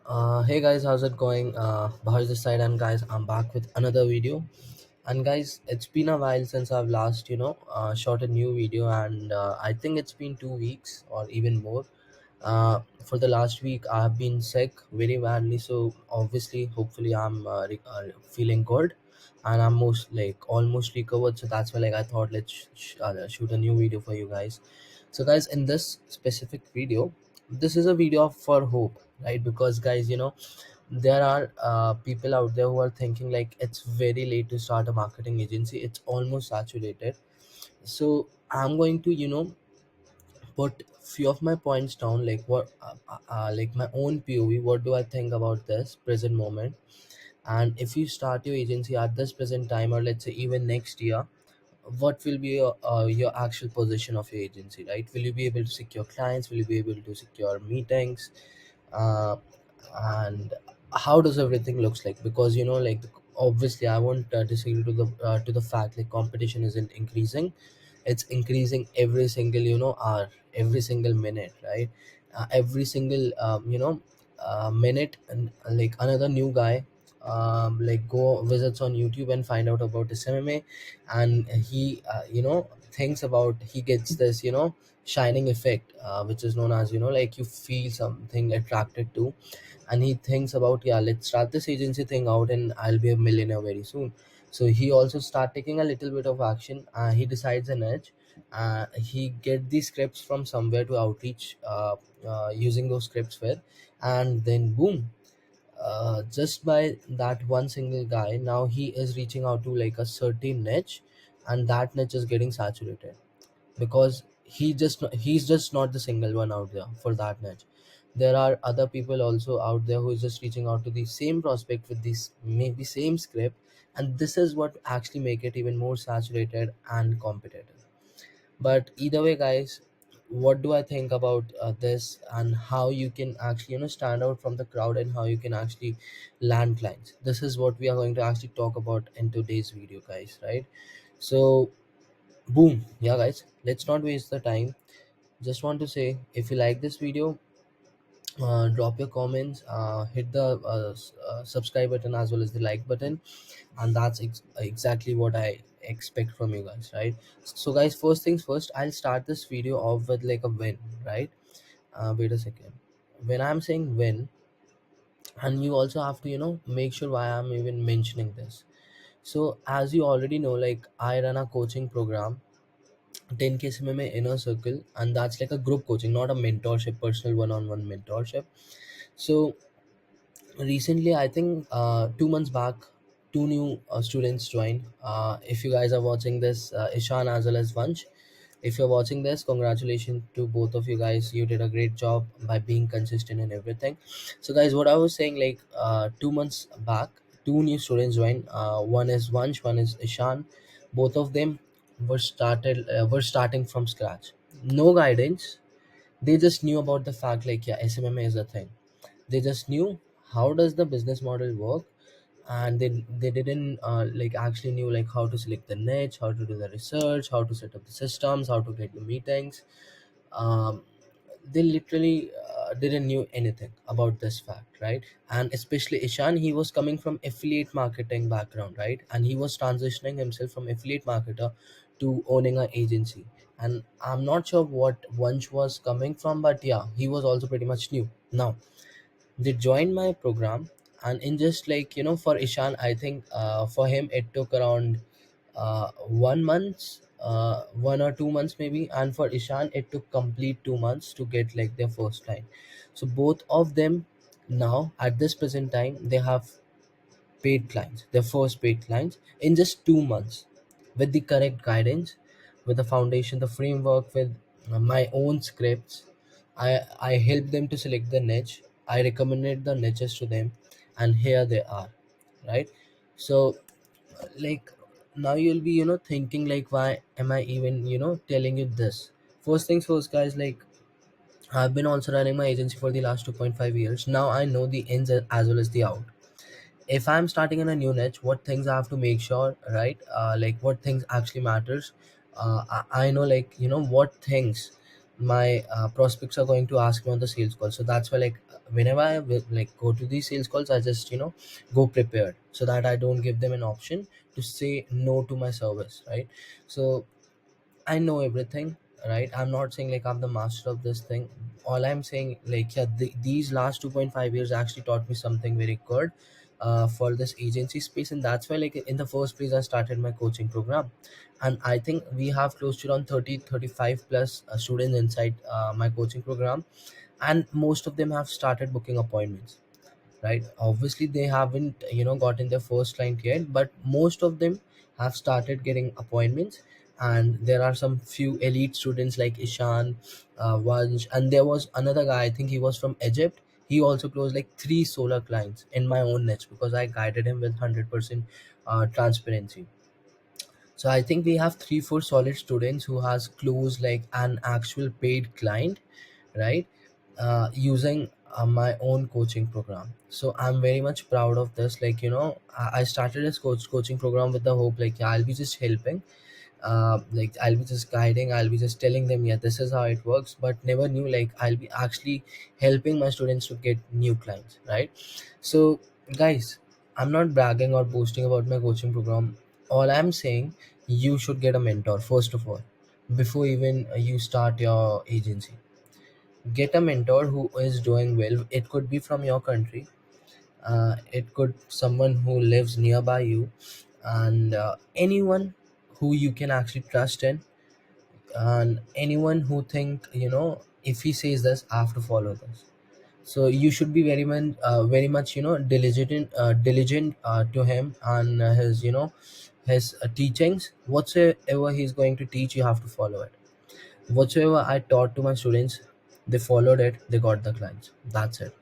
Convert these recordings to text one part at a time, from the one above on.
Hey guys, how's it going? Bhavesh this side, and guys, I'm back with another video. And guys, it's been a while since I've last, shot a new video, and I think it's been 2 weeks or even more. For the last week, I've been sick very badly, so obviously, hopefully, I'm feeling good, and I'm most like almost recovered. So that's why, like, I thought let's shoot a new video for you guys. So, guys, in this specific video, this is a video for hope, right? Because, guys, there are people out there who are thinking like it's very late to start a marketing agency. It's almost saturated. So I'm going to put few of my points down, like like my own POV. What do I think about this present moment? And if you start your agency at this present time, or let's say even next year, what will be your actual position of your agency, right? Will you be able to secure clients? Will you be able to secure meetings? uh, and how does everything looks like? Because like, obviously I won't disagree to the fact like competition isn't increasing. It's increasing every single hour, every single minute, right? Every single minute, and like another new guy like go visits on YouTube and find out about SMMA, and he thinks about, he gets this shining effect, which is known as like you feel something attracted to, and he thinks about, yeah, let's start this agency thing out and I'll be a millionaire very soon. So he also start taking a little bit of action. He decides an edge. He get these scripts from somewhere to outreach, using those scripts with, and then boom, just by that one single guy, now he is reaching out to like a certain niche, and that niche is getting saturated, because he's just not the single one out there for that niche. There are other people also out there who is just reaching out to the same prospect with this maybe same script, and this is what actually make it even more saturated and competitive. But either way, guys, what do I think about this, and how you can actually stand out from the crowd, and how you can actually land clients? This is what we are going to actually talk about in today's video, guys, right? So boom, yeah guys, let's not waste the time. Just want to say, if you like this video, drop your comments, hit the subscribe button as well as the like button, and that's exactly what I expect from you guys, right? So guys, first things first, I'll start this video off with like a win, right? Wait a second. When I'm saying win, and you also have to make sure why I'm even mentioning this. So as you already know, like, I run a coaching program, 10K SMMA inner circle, and that's like a group coaching, not a mentorship, personal one-on-one mentorship. So recently, I think 2 months back, two new students joined. If you guys are watching this, Ishan as well as Vansh, if you're watching this, congratulations to both of you guys. You did a great job by being consistent in everything. So guys, what I was saying, like, 2 months back, two new students joined. One is Vansh, one is Ishan. Both of them were starting from scratch, no guidance. They just knew about the fact, like, yeah, SMMA is a thing. They just knew how does the business model work, and they didn't like actually knew like how to select the niche, how to do the research, how to set up the systems, how to get the meetings. um, they literally didn't knew anything about this fact, right? And especially Ishan, he was coming from affiliate marketing background, right? And he was transitioning himself from affiliate marketer to owning an agency. And I'm not sure what Vansh was coming from, but yeah, he was also pretty much new. Now they joined my program, and in just like for Ishan, I think for him it took around 1 month, 1 or 2 months maybe, and for Ishan it took complete 2 months to get like their first client. So both of them now at this present time, they have paid clients, their first paid clients in just 2 months, with the correct guidance, with the foundation, the framework, with my own scripts. I helped them to select the niche. I recommended the niches to them, and here they are, right? So, like, now you'll be thinking like, why am I even telling you this? First things first, guys. Like, I've been also running my agency for the last 2.5 years. Now I know the ins as well as the out. If I'm starting in a new niche, what things I have to make sure, right? Like, what things actually matters. I know, like, what things my prospects are going to ask me on the sales call. So that's why, like, whenever I will, like, go to these sales calls, I just, go prepared, so that I don't give them an option to say no to my service, right? So I know everything, right? I'm not saying like I'm the master of this thing. All I'm saying, like, yeah, these last 2.5 years actually taught me something very good for this agency space, and that's why, like, in the first place, I started my coaching program. And I think we have close to around 35 plus students inside my coaching program, and most of them have started booking appointments, right? Obviously they haven't, gotten their first client yet, but most of them have started getting appointments. And there are some few elite students like Ishan, Vansh, and there was another guy, I think he was from Egypt. He also closed like three solar clients in my own niche, because I guided him with 100% transparency. So I think we have 3 4 solid students who has closed like an actual paid client, right? Using my own coaching program. So I'm very much proud of this. Like, I started this coaching program with the hope, like, yeah, I'll be just helping, like, I'll be just guiding, I'll be just telling them, yeah, this is how it works, but never knew like I'll be actually helping my students to get new clients, right? So guys, I'm not bragging or boasting about my coaching program. All I'm saying, you should get a mentor first of all, before even you start your agency. Get a mentor who is doing well. It could be from your country, it could someone who lives nearby you, and anyone who you can actually trust in, and anyone who think, if he says this, I have to follow this. So you should be very much, diligent to him and his, his teachings. Whatsoever he's going to teach, you have to follow it. Whatsoever I taught to my students, they followed it, they got the clients. That's it.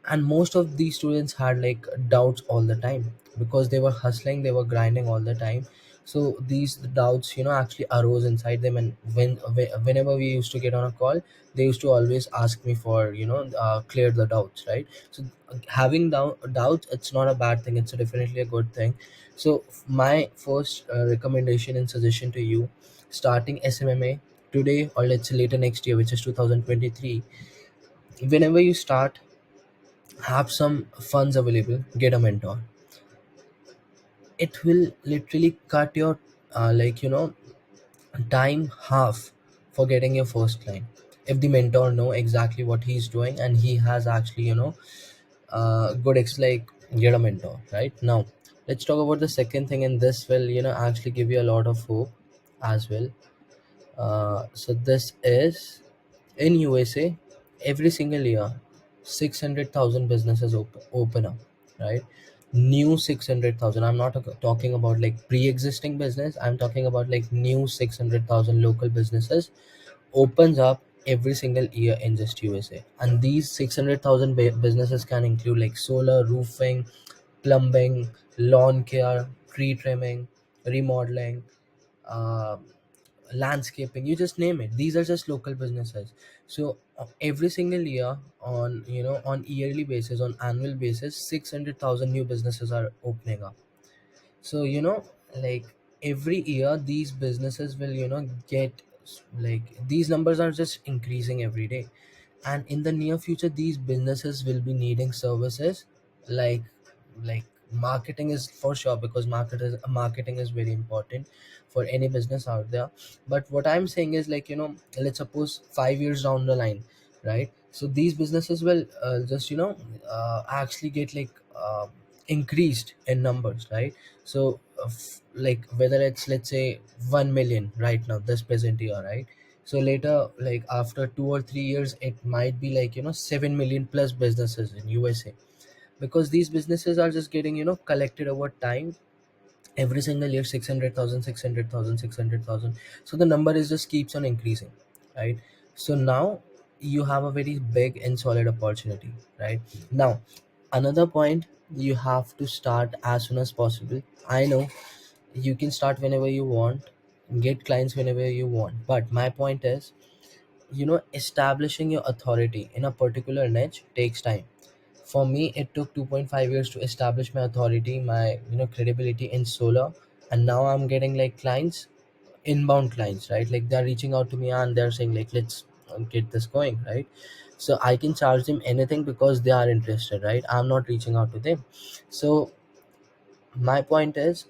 And most of these students had like doubts all the time, because they were hustling, they were grinding all the time. So these doubts, actually arose inside them. And whenever we used to get on a call, they used to always ask me for, clear the doubts, right? So having doubts, it's not a bad thing, it's definitely a good thing. So my first recommendation and suggestion to you, starting SMMA today, or let's say later next year, which is 2023, whenever you start, have some funds available, get a mentor. It will literally cut your time half for getting your first client. If the mentor know exactly what he's doing, and he has actually, good like, get a mentor. Right now, let's talk about the second thing, and this will, actually give you a lot of hope as well. So this is, in USA, every single year, 600,000 businesses open up, right? New 600,000. I'm not talking about like pre-existing business. I'm talking about like new 600,000 local businesses opens up every single year in just USA. And these 600,000 businesses can include like solar, roofing, plumbing, lawn care, tree trimming, remodeling, uh, landscaping, you just name it. These are just local businesses. So every single year, on, on yearly basis, on annual basis, 600,000 new businesses are opening up. So, like, every year these businesses will, get, like, these numbers are just increasing every day. And in the near future, these businesses will be needing services like like marketing is for sure, because marketing is very important for any business out there. But what I'm saying is, like, let's suppose 5 years down the line, right? So these businesses will just, actually get like increased in numbers, right? So like, whether it's, let's say, 1 million right now, this present year, right? So later, like after 2 or 3 years, it might be like, 7 million plus businesses in USA, because these businesses are just getting, collected over time. Every single year, 600,000, 600,000, 600,000. So the number is just keeps on increasing, right? So now you have a very big and solid opportunity, right? Now, another point, you have to start as soon as possible. I know you can start whenever you want, get clients whenever you want, but my point is, establishing your authority in a particular niche takes time. For me, it took 2.5 years to establish my authority, my, credibility in solar. And now I'm getting like clients, inbound clients, right? Like, they're reaching out to me and they're saying like, let's get this going, right? So I can charge them anything because they are interested, right? I'm not reaching out to them. So my point is,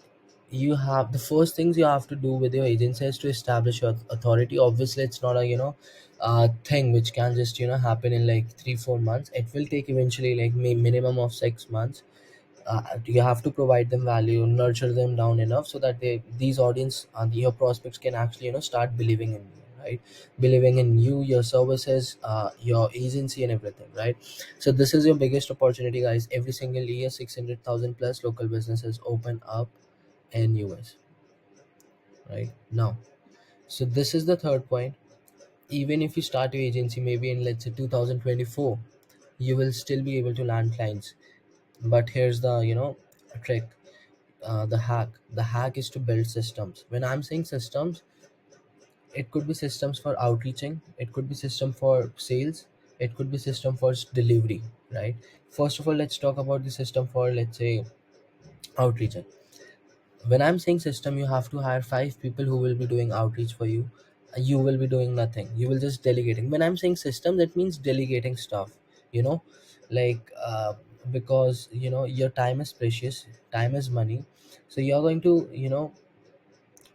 you have the first things you have to do with your agency is to establish your authority. Obviously it's not a thing which can just happen in like 3-4 months. It will take eventually like minimum of 6 months. You have to provide them value, nurture them down enough so that these audience your prospects can actually start believing in you, right? Believing in you, your services, your agency and everything, right? So this is your biggest opportunity, guys. Every single year 600,000 plus local businesses open up in US right now. So this is the third point. Even if you start your agency maybe in, let's say, 2024, you will still be able to land clients. But here's the trick, the hack is to build systems. When I'm saying systems, it could be systems for outreaching, it could be system for sales, it could be system for delivery, right? First of all, let's talk about the system for, let's say, outreaching. When I'm saying system, you have to hire 5 people who will be doing outreach for you. You will be doing nothing, you will just delegating. When I'm saying system, that means delegating stuff, you know like because your time is precious, time is money. So you're going to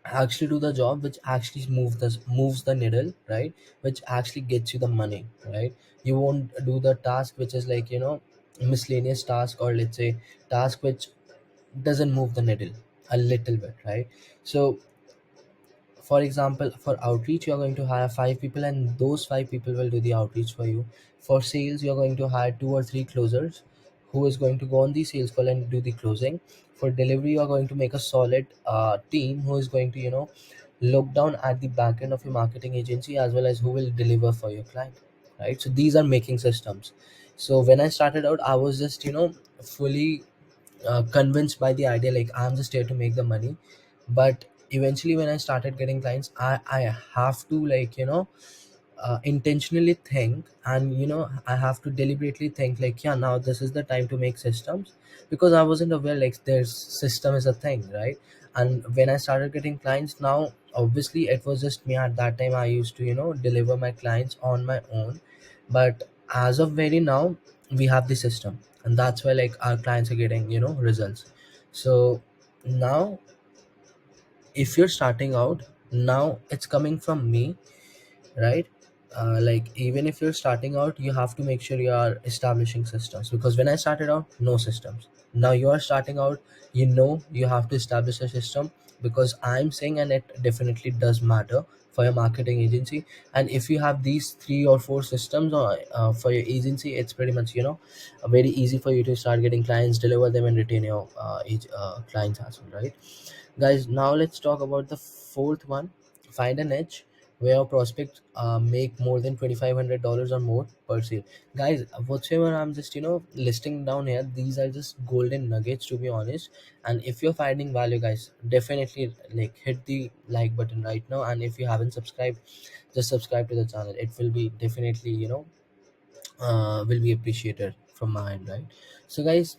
actually do the job which actually moves the needle, right? Which actually gets you the money, right? You won't do the task which is like miscellaneous task, or let's say task which doesn't move the needle a little bit, right? So for example, for outreach, you're going to hire 5 people, and those 5 people will do the outreach for you. For sales, you're going to hire 2 or 3 closers who is going to go on the sales call and do the closing. For delivery, you're going to make a solid team who is going to look down at the back end of your marketing agency, as well as who will deliver for your client, right? So these are making systems. So when I started out, I was just fully convinced by the idea, like I'm just here to make the money. But eventually when I started getting clients, I have to intentionally think, and I have to deliberately think like, yeah, now this is the time to make systems, because I wasn't aware like there's system is a thing, right? And when I started getting clients, now obviously it was just me at that time. I used to deliver my clients on my own. But as of very now, we have the system, and that's why like our clients are getting results. So now, if you're starting out, now it's coming from me, right? Like even if you're starting out, you have to make sure you are establishing systems, because when I started out, no systems. Now you are starting out, you have to establish a system, because I'm saying, and it definitely does matter for your marketing agency. And if you have these 3 or 4 systems for your agency, it's pretty much very easy for you to start getting clients, deliver them, and retain your clients as well, right? Guys, now let's talk about the fourth one. Find a niche where your prospects make more than $2,500 or more per sale. Guys, whatsoever I'm just listing down here, these are just golden nuggets, to be honest. And if you're finding value, guys, definitely like hit the like button right now. And if you haven't subscribed, just subscribe to the channel. It will be definitely will be appreciated from my end, right? So guys,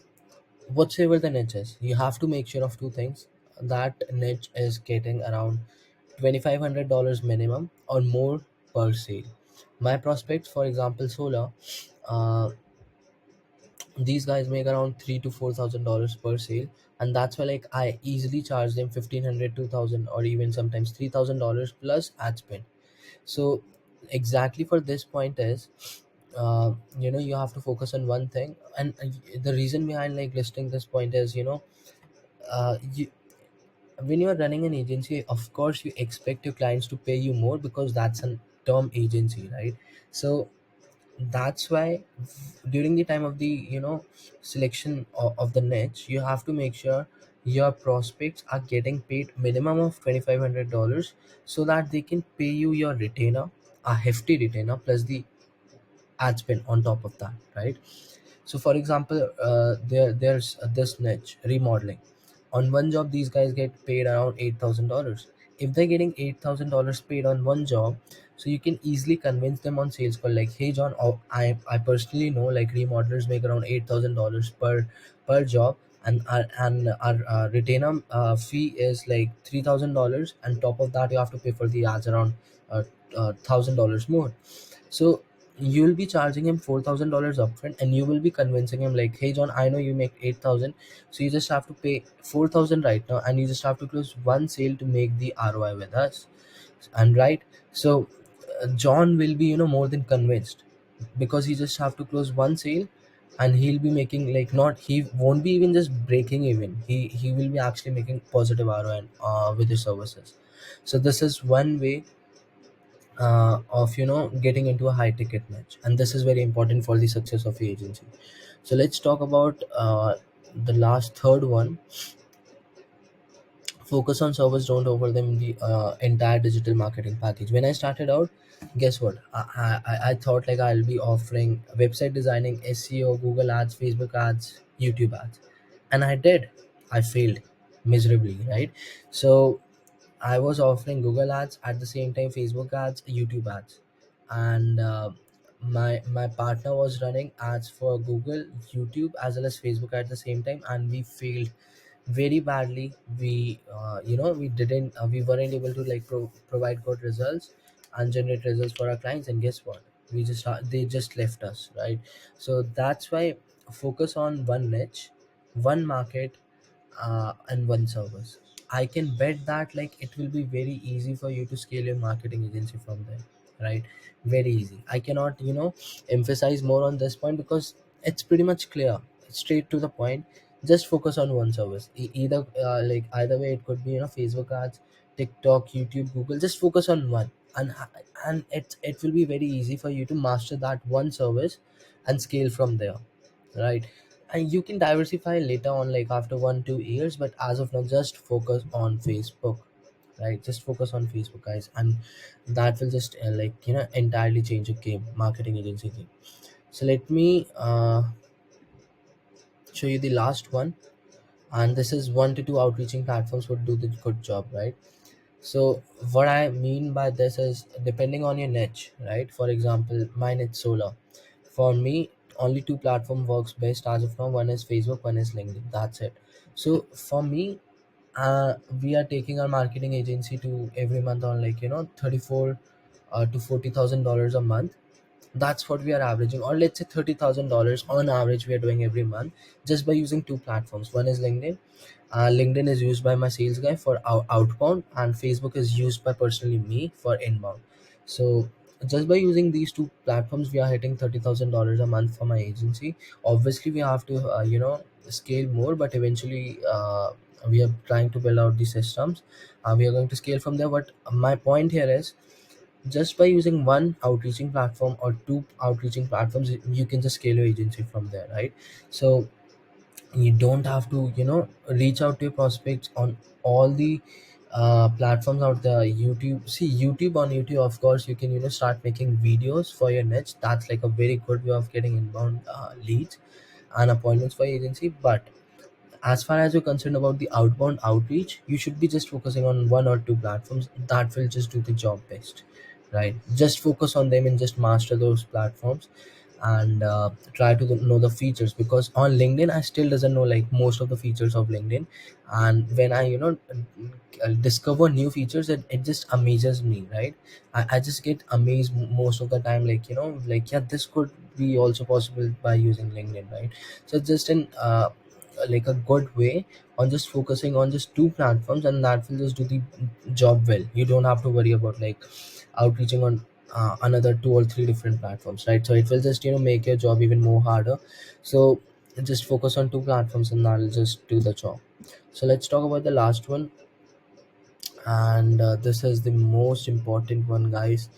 whatsoever the niche is, you have to make sure of 2 things. That niche is getting around $2,500 minimum or more per sale. My prospects, for example, solar, uh, these guys make around $3,000 to $4,000 per sale, and that's why like I easily charge them 1,500, 2,000, or even sometimes $3,000 plus ad spend. So exactly for this point is, you have to focus on one thing. And the reason behind like listing this point is, you when you're running an agency, of course you expect your clients to pay you more, because that's a term agency, right? So that's why during the time of the selection of the niche, you have to make sure your prospects are getting paid minimum of $2,500, so that they can pay you your retainer, a hefty retainer, plus the ad spend on top of that, right? So for example, there's this niche remodeling. On one job, these guys get paid around $8,000. If they're getting $8,000 paid on one job, so you can easily convince them on sales call like, hey John, I personally know like remodelers make around $8,000 per job, and our retainer fee is like $3,000, and top of that you have to pay for the ads around $1,000 more. So you will be charging him $4,000 upfront, and you will be convincing him like, hey John, I know you make 8,000, so you just have to pay 4,000 right now, and you just have to close one sale to make the ROI with us. And right, so John will be more than convinced, because he just have to close one sale, and he'll be making like, not, he won't be even just breaking even, he will be actually making positive ROI with his services. So this is one way of getting into a high ticket match, and this is very important for the success of your agency. So let's talk about the last third one. Focus on service, don't offer them the entire digital marketing package. When I started out, guess what, I thought like I'll be offering website designing, SEO, Google ads, Facebook ads, YouTube ads, and I did. I failed miserably, right? So I was offering Google ads at the same time, Facebook ads, YouTube ads, and my partner was running ads for Google, YouTube, as well as Facebook at the same time, and we failed very badly. We didn't, we weren't able to like provide good results and generate results for our clients. And guess what? They just left us, right? So that's why focus on one niche, one market, and one service. I can bet that like it will be very easy for you to scale your marketing agency from there, right? Very easy. I cannot, emphasize more on this point, because it's pretty much clear. It's straight to the point. Just focus on one service. Either like either way, it could be Facebook ads, TikTok, YouTube, Google. Just focus on one, and it will be very easy for you to master that one service and scale from there, right? And you can diversify later on, like after 1 2 years, but as of now, just focus on Facebook, right? Just focus on Facebook, guys, and that will just like entirely change your game, marketing agency game. So let me show you the last one, and this is 1 to 2 outreaching platforms would do the good job, right? So what I mean by this is, depending on your niche, right? For example, mine is solar. For me, only two platform works best as of now. One is Facebook, one is LinkedIn. That's it. So for me, we are taking our marketing agency to every month on like 34 to $40,000 a month. That's what we are averaging, or let's say $30,000 on average we are doing every month, just by using two platforms. One is LinkedIn. LinkedIn is used by my sales guy for outbound, and Facebook is used by personally me for inbound. So just by using these two platforms, we are hitting $30,000 a month for my agency. Obviously, we have to scale more, but eventually we are trying to build out the systems. We are going to scale from there. But my point here is, just by using one outreaching platform or two outreaching platforms, you can just scale your agency from there, right? So you don't have to reach out to your prospects on all the platforms out there. YouTube, see, YouTube, on YouTube, of course, you can start making videos for your niche. That's like a very good way of getting inbound leads and appointments for your agency. But as far as you're concerned about the outbound outreach, you should be just focusing on one or two platforms that will just do the job best, right? Just focus on them and just master those platforms, and try to know the features, because on LinkedIn I still doesn't know like most of the features of LinkedIn. And when I discover new features, it just amazes me, right? I just get amazed most of the time, like like, yeah, this could be also possible by using LinkedIn, right? So just in like a good way on just focusing on just two platforms, and that will just do the job well. You don't have to worry about like outreaching on another two or three different platforms, right? So it will just make your job even more harder. So just focus on two platforms, and that'll just do the job. So let's talk about the last one, and this is the most important one, guys,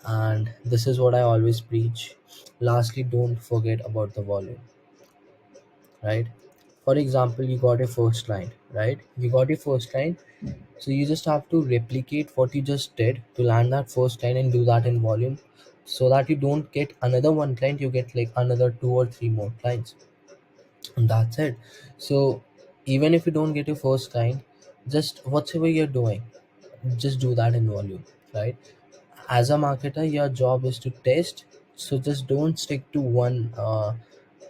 and this is what I always preach. Lastly, don't forget about the volume, right? For example, you got your first client, right? You got your first client, so you just have to replicate what you just did to land that first client, and do that in volume, so that you don't get another one client, you get like another two or three more clients, and that's it. So even if you don't get your first client, just whatever you're doing, just do that in volume, right? As a marketer, your job is to test. So just don't stick to one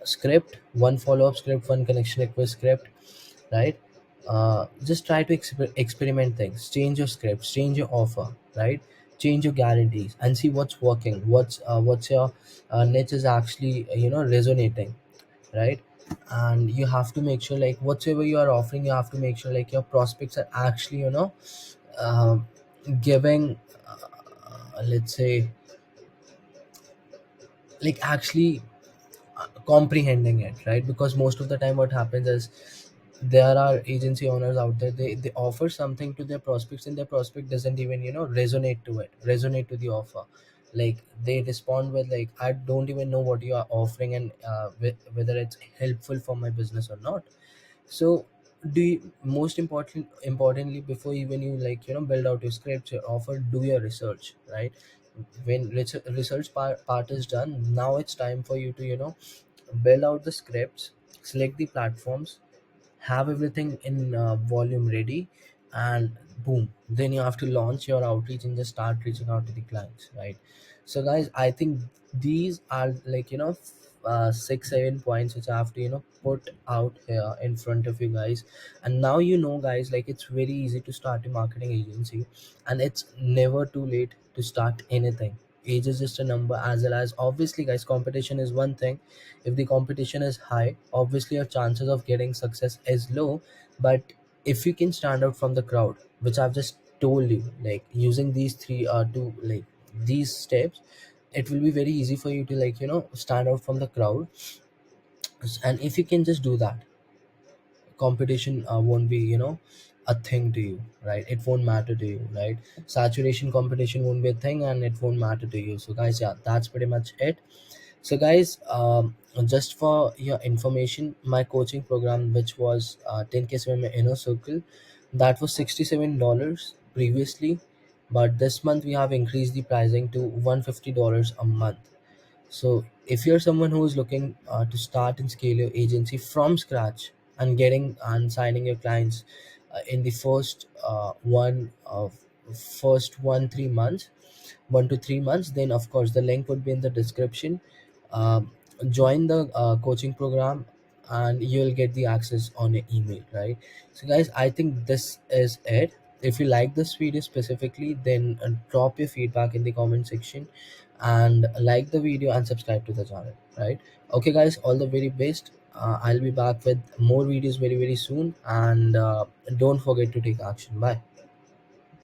script, one follow-up script, one connection request script, right? Just try to experiment things, change your scripts, change your offer, right? change your guarantees and see what's working, what's your niche is actually resonating, right? And you have to make sure like whatever you are offering, you have to make sure like your prospects are actually uh, giving let's say like actually comprehending it, right? Because most of the time what happens is there are agency owners out there, they offer something to their prospects and their prospect doesn't even resonate to the offer. Like they respond with like, I don't even know what you are offering, and whether it's helpful for my business or not. So do you, most importantly, before even you build out your scripts, your offer, do your research, right? When research part is done, now it's time for you to build out the scripts, select the platforms, have everything in volume ready, and boom, then you have to launch your outreach and just start reaching out to the clients, right? So guys, I think these are 6 7 points which I have to put out here in front of you guys. And now guys, like it's very easy to start a marketing agency, and it's never too late to start anything. Age is just a number. As well as obviously guys, competition is one thing. If the competition is high, obviously your chances of getting success is low. But if you can stand out from the crowd, which I've just told you, like using these three two like these steps, it will be very easy for you to stand out from the crowd. And if you can just do that, competition won't be a thing to you, right? It won't matter to you, right? Saturation competition won't be a thing and it won't matter to you. So guys, yeah, that's pretty much it. So guys, just for your information, my coaching program, which was 10K SMMA inner circle, that was $67 previously, but this month we have increased the pricing to $150 a month. So if you're someone who is looking to start and scale your agency from scratch and getting and signing your clients in the first 1 3 months, 1 to 3 months, then of course the link would be in the description. um, Join the coaching program and you'll get the access on your email, right? So guys, I think this is it. If you like this video specifically, then drop your feedback in the comment section, and like the video and subscribe to the channel, right? Okay guys, all the very best. I'll be back with more videos very very soon, and don't forget to take action. Bye.